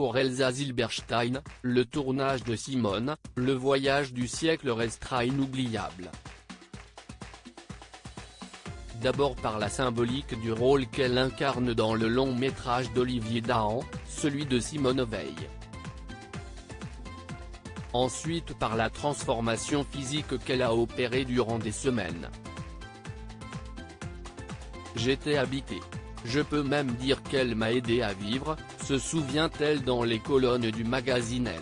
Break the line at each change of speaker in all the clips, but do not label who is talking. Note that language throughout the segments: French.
Pour Elsa Zilberstein, le tournage de Simone, le voyage du siècle restera inoubliable. D'abord par la symbolique du rôle qu'elle incarne dans le long métrage d'Olivier Dahan, celui de Simone Veil. Ensuite par la transformation physique qu'elle a opérée durant des semaines. J'étais habité. Je peux même dire qu'elle m'a aidé à vivre, se souvient-elle dans les colonnes du magazine Elle.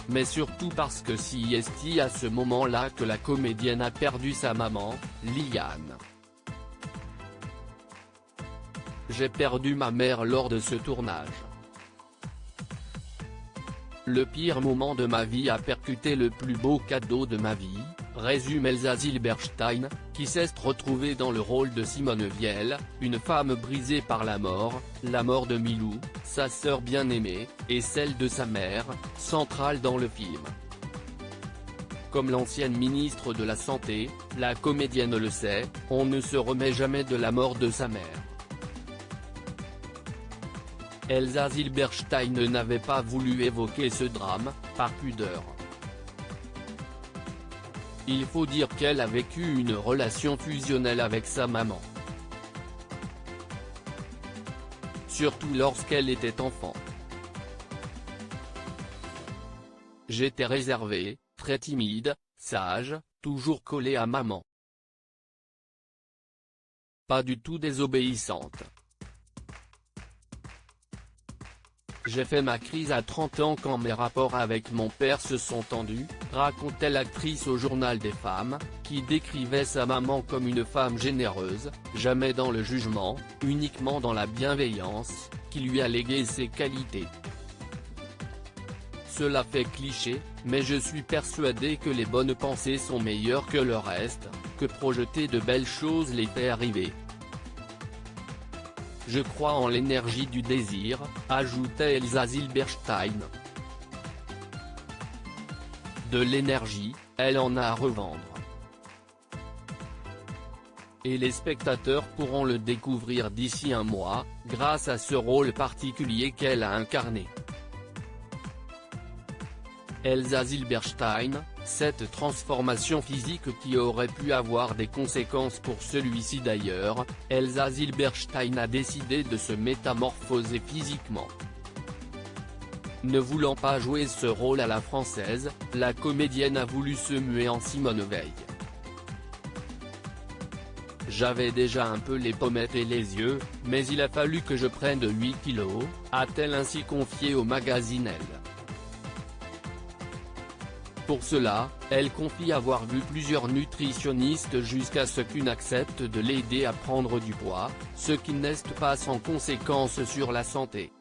Mais surtout parce que c'est à ce moment-là que la comédienne a perdu sa maman, Liane. J'ai perdu ma mère lors de ce tournage. Le pire moment de ma vie a percuté le plus beau cadeau de ma vie, résume Elsa Zilberstein, qui s'est retrouvée dans le rôle de Simone Veil, une femme brisée par la mort de Milou, sa sœur bien-aimée, et celle de sa mère, centrale dans le film. Comme l'ancienne ministre de la Santé, la comédienne le sait, on ne se remet jamais de la mort de sa mère. Elsa Zilberstein n'avait pas voulu évoquer ce drame, par pudeur. Il faut dire qu'elle a vécu une relation fusionnelle avec sa maman. Surtout lorsqu'elle était enfant. J'étais réservée, très timide, sage, toujours collée à maman. Pas du tout désobéissante. J'ai fait ma crise à 30 ans quand mes rapports avec mon père se sont tendus, racontait l'actrice au Journal des femmes, qui décrivait sa maman comme une femme généreuse, jamais dans le jugement, uniquement dans la bienveillance, qui lui a légué ses qualités. Cela fait cliché, mais je suis persuadé que les bonnes pensées sont meilleures que le reste, que projeter de belles choses les fait arriver. Je crois en l'énergie du désir, ajoutait Elsa Zilberstein. De l'énergie, elle en a à revendre. Et les spectateurs pourront le découvrir d'ici un mois, grâce à ce rôle particulier qu'elle a incarné. Elsa Zilberstein, cette transformation physique qui aurait pu avoir des conséquences pour celui-ci d'ailleurs, Elsa Zilberstein a décidé de se métamorphoser physiquement. Ne voulant pas jouer ce rôle à la française, la comédienne a voulu se muer en Simone Veil. J'avais déjà un peu les pommettes et les yeux, mais il a fallu que je prenne 8 kilos, a-t-elle ainsi confié au magazine Elle. Pour cela, elle confie avoir vu plusieurs nutritionnistes jusqu'à ce qu'une accepte de l'aider à prendre du poids, ce qui n'est pas sans conséquences sur la santé.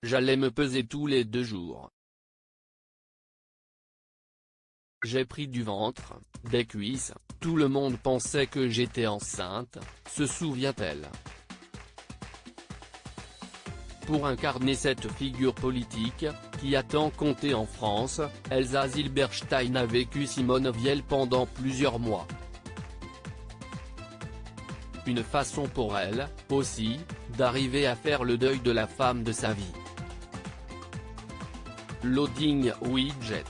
J'allais me peser tous les 2 jours. J'ai pris du ventre, des cuisses, tout le monde pensait que j'étais enceinte, se souvient-elle. Pour incarner cette figure politique, qui a tant compté en France, Elsa Zilberstein a vécu Simone Veil pendant plusieurs mois. Une façon pour elle, aussi, d'arriver à faire le deuil de la femme de sa vie. Loading Widget.